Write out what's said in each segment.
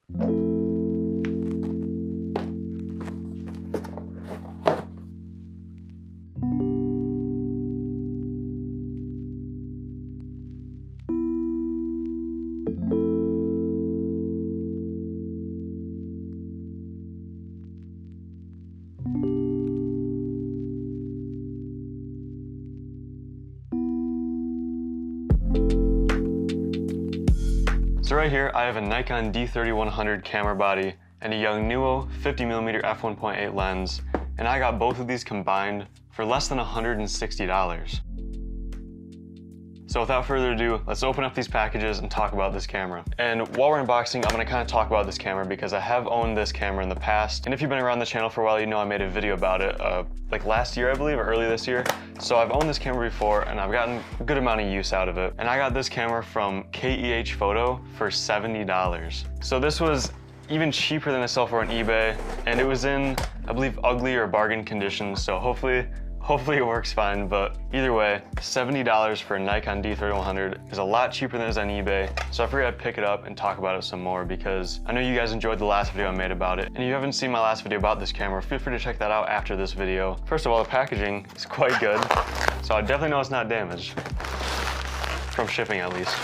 So right here, I have a Nikon D3100 camera body and a Yongnuo 50mm f1.8 lens, and I got both of these combined for less than $160. So without further ado, let's open up these packages and talk about this camera. And while we're unboxing, I'm gonna kind of talk about this camera because I have owned this camera in the past. And if you've been around the channel for a while, you know I made a video about it like last year, I believe, or early this year. So I've owned this camera before and I've gotten a good amount of use out of it. And I got this camera from KEH Photo for $70. So this was even cheaper than I sell for on eBay. And it was in, I believe, ugly or bargain condition. So hopefully it works fine, but either way, $70 for a Nikon D3100 is a lot cheaper than it is on eBay. So I figured I'd pick it up and talk about it some more because I know you guys enjoyed the last video I made about it. And if you haven't seen my last video about this camera, feel free to check that out after this video. First of all, the packaging is quite good, so I definitely know it's not damaged. From shipping, at least.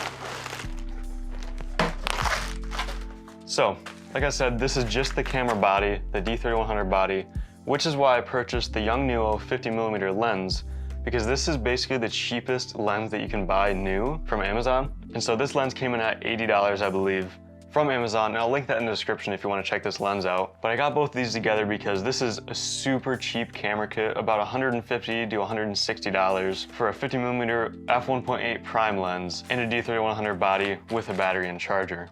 So, like I said, this is just the camera body, the D3100 body, which is why I purchased the Yongnuo 50mm lens, because this is basically the cheapest lens that you can buy new from Amazon. And so this lens came in at $80, I believe, from Amazon, and I'll link that in the description if you want to check this lens out. But I got both of these together because this is a super cheap camera kit, about $150 to $160 for a 50mm f1.8 prime lens and a D3100 body with a battery and charger.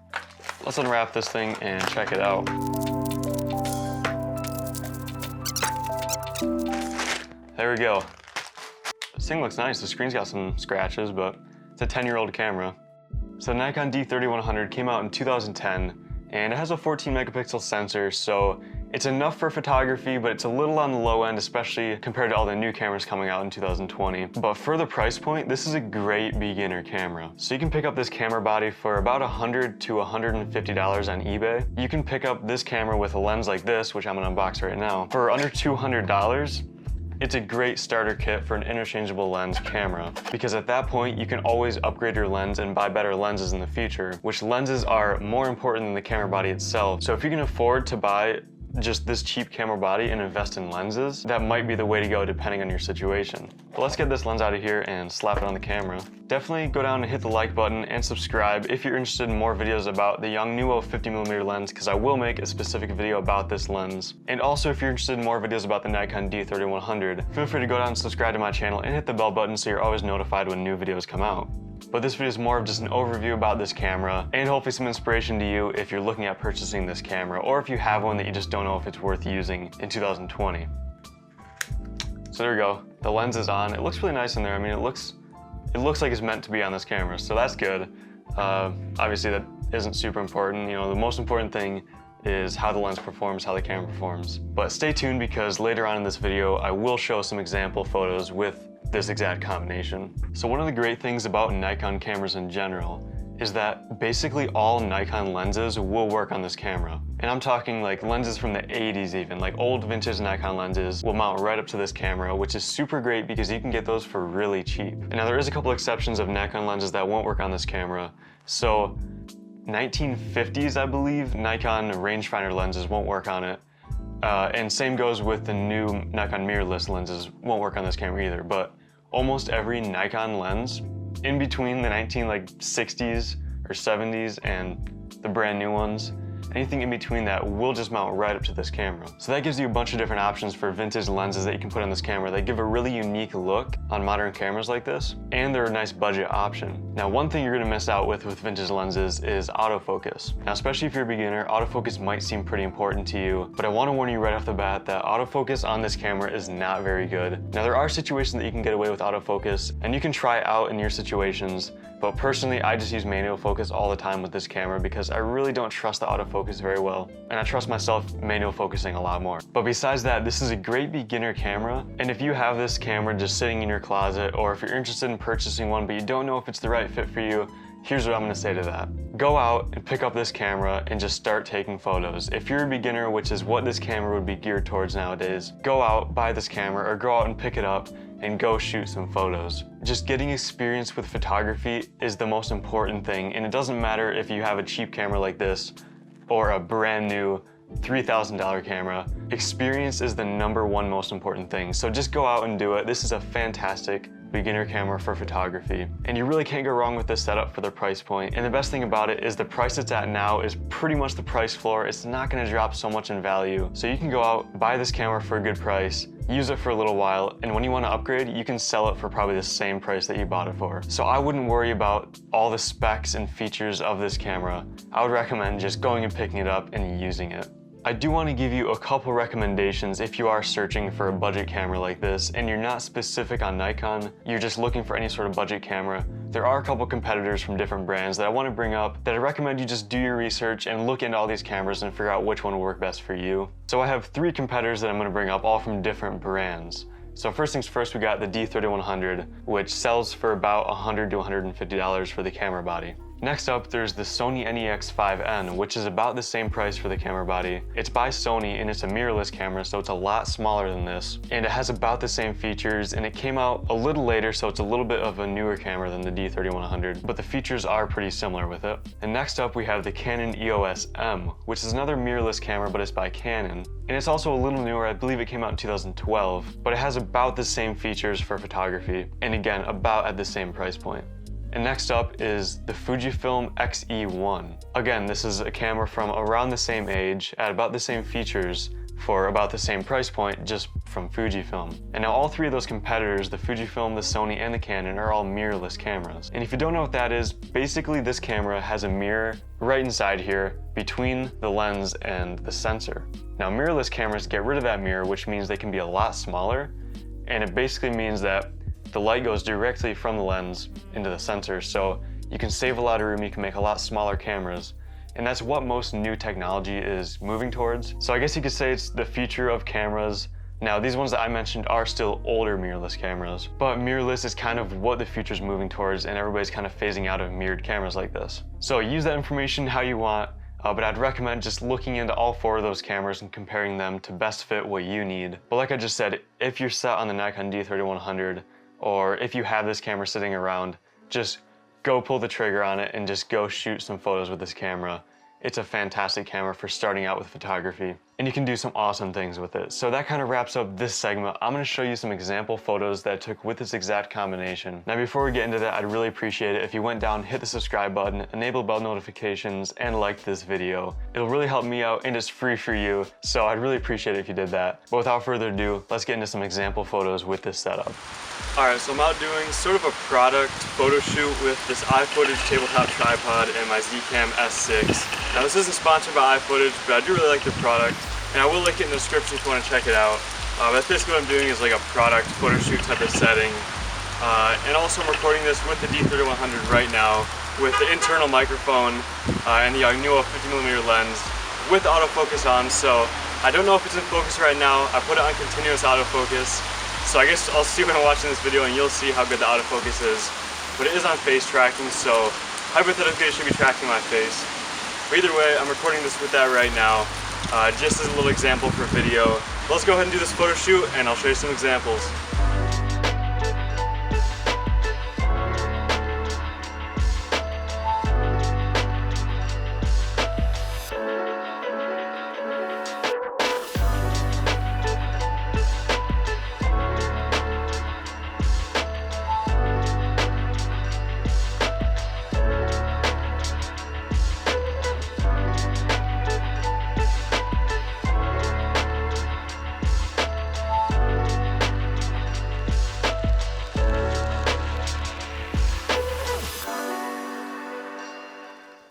Let's unwrap this thing and check it out. There we go. This thing looks nice. The screen's got some scratches, but it's a 10-year-old camera. So the Nikon D3100 came out in 2010, and it has a 14 megapixel sensor, so it's enough for photography, but it's a little on the low end, especially compared to all the new cameras coming out in 2020. But for the price point, this is a great beginner camera. So you can pick up this camera body for about $100 to $150 on eBay. You can pick up this camera with a lens like this, which I'm gonna unbox right now, for under $200. It's a great starter kit for an interchangeable lens camera, because at that point you can always upgrade your lens and buy better lenses in the future, which lenses are more important than the camera body itself. So if you can afford to buy just this cheap camera body and invest in lenses, that might be the way to go depending on your situation. But let's get this lens out of here and slap it on the camera. Definitely go down and hit the like button and subscribe if you're interested in more videos about the Yongnuo 50mm lens, because I will make a specific video about this lens. And also if you're interested in more videos about the Nikon D3100, feel free to go down and subscribe to my channel and hit the bell button so you're always notified when new videos come out. But this video is more of just an overview about this camera and hopefully some inspiration to you if you're looking at purchasing this camera, or if you have one that you just don't know if it's worth using in 2020. So there we go. The lens is on. It looks really nice in there. I mean, it looks like it's meant to be on this camera, so that's good. Obviously that isn't super important. You know, the most important thing is how the lens performs, how the camera performs. But stay tuned, because later on in this video, I will show some example photos with this exact combination. So one of the great things about Nikon cameras in general is that basically all Nikon lenses will work on this camera. And I'm talking like lenses from the 80s even, like old vintage Nikon lenses will mount right up to this camera, which is super great because you can get those for really cheap. And now there is a couple exceptions of Nikon lenses that won't work on this camera. So 1950s, I believe, Nikon rangefinder lenses won't work on it. And same goes with the new Nikon mirrorless lenses, won't work on this camera either. But almost every Nikon lens in between the 1960s or 70s and the brand new ones, anything in between that will just mount right up to this camera. So that gives you a bunch of different options for vintage lenses that you can put on this camera. They give a really unique look on modern cameras like this, and they're a nice budget option. Now, one thing you're gonna miss out with vintage lenses is autofocus. Now, especially if you're a beginner, autofocus might seem pretty important to you, but I wanna warn you right off the bat that autofocus on this camera is not very good. Now, there are situations that you can get away with autofocus, and you can try out in your situations, but personally, I just use manual focus all the time with this camera because I really don't trust the autofocus very well. And I trust myself manual focusing a lot more. But besides that, this is a great beginner camera. And if you have this camera just sitting in your closet, or if you're interested in purchasing one but you don't know if it's the right fit for you, here's what I'm gonna say to that. Go out and pick up this camera and just start taking photos. If you're a beginner, which is what this camera would be geared towards nowadays, go out, buy this camera, or go out and pick it up and go shoot some photos. Just getting experience with photography is the most important thing, and it doesn't matter if you have a cheap camera like this or a brand new $3,000 camera. Experience is the #1 most important thing, so just go out and do it. This is a fantastic beginner camera for photography, and you really can't go wrong with this setup for the price point. And the best thing about it is the price it's at now is pretty much the price floor. It's not going to drop so much in value, so you can go out, buy this camera for a good price, use it for a little while, and when you want to upgrade, you can sell it for probably the same price that you bought it for. So I wouldn't worry about all the specs and features of this camera. I would recommend just going and picking it up and using it. I do want to give you a couple recommendations if you are searching for a budget camera like this and you're not specific on Nikon, you're just looking for any sort of budget camera. There are a couple competitors from different brands that I want to bring up that I recommend you just do your research and look into all these cameras and figure out which one will work best for you. So I have 3 competitors that I'm going to bring up, all from different brands. So first things first, we got the D3100, which sells for about $100 to $150 for the camera body. Next up, there's the Sony NEX5N, which is about the same price for the camera body. It's by Sony and it's a mirrorless camera, so it's a lot smaller than this. And it has about the same features, and it came out a little later, so it's a little bit of a newer camera than the D3100, but the features are pretty similar with it. And next up, we have the Canon EOS M, which is another mirrorless camera, but it's by Canon. And it's also a little newer. I believe it came out in 2012, but it has about the same features for photography, and again, about at the same price point. And next up is the Fujifilm X-E1. Again, this is a camera from around the same age, at about the same features, for about the same price point, just from Fujifilm. And now all 3 of those competitors, the Fujifilm, the Sony, and the Canon, are all mirrorless cameras. And if you don't know what that is, basically this camera has a mirror right inside here between the lens and the sensor. Now mirrorless cameras get rid of that mirror, which means they can be a lot smaller, and it basically means that the light goes directly from the lens into the sensor, so you can save a lot of room, you can make a lot smaller cameras, and that's what most new technology is moving towards. So I guess you could say it's the future of cameras. Now these ones that I mentioned are still older mirrorless cameras, but mirrorless is kind of what the future's moving towards, and everybody's kind of phasing out of mirrored cameras like this. So use that information how you want, but I'd recommend just looking into all 4 of those cameras and comparing them to best fit what you need. But like I just said, if you're set on the Nikon D3100, or if you have this camera sitting around, just go pull the trigger on it and just go shoot some photos with this camera. It's a fantastic camera for starting out with photography, and you can do some awesome things with it. So that kind of wraps up this segment. I'm going to show you some example photos that I took with this exact combination. Now before we get into that, I'd really appreciate it if you went down, hit the subscribe button, enable bell notifications, and liked this video. It'll really help me out, and it's free for you, so I'd really appreciate it if you did that. But without further ado, let's get into some example photos with this setup. Alright, so I'm out doing sort of a product photo shoot with this iFootage tabletop tripod and my Zcam S6. Now this isn't sponsored by iFootage, but I do really like the product, and I will link it in the description if you want to check it out. That's basically what I'm doing, is like a product photo shoot type of setting. And also I'm recording this with the D3100 right now with the internal microphone and the Yongnuo 50mm lens with autofocus on, so I don't know if it's in focus right now. I put it on continuous autofocus. So I guess I'll see when I'm watching this video and you'll see how good the autofocus is. But it is on face tracking, so hypothetically it should be tracking my face. But either way, I'm recording this with that right now, just as a little example for video. Let's go ahead and do this photo shoot and I'll show you some examples.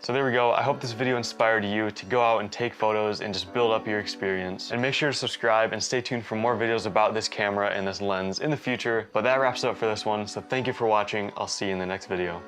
So there we go. I hope this video inspired you to go out and take photos and just build up your experience. And make sure to subscribe and stay tuned for more videos about this camera and this lens in the future. But that wraps it up for this one. So thank you for watching. I'll see you in the next video.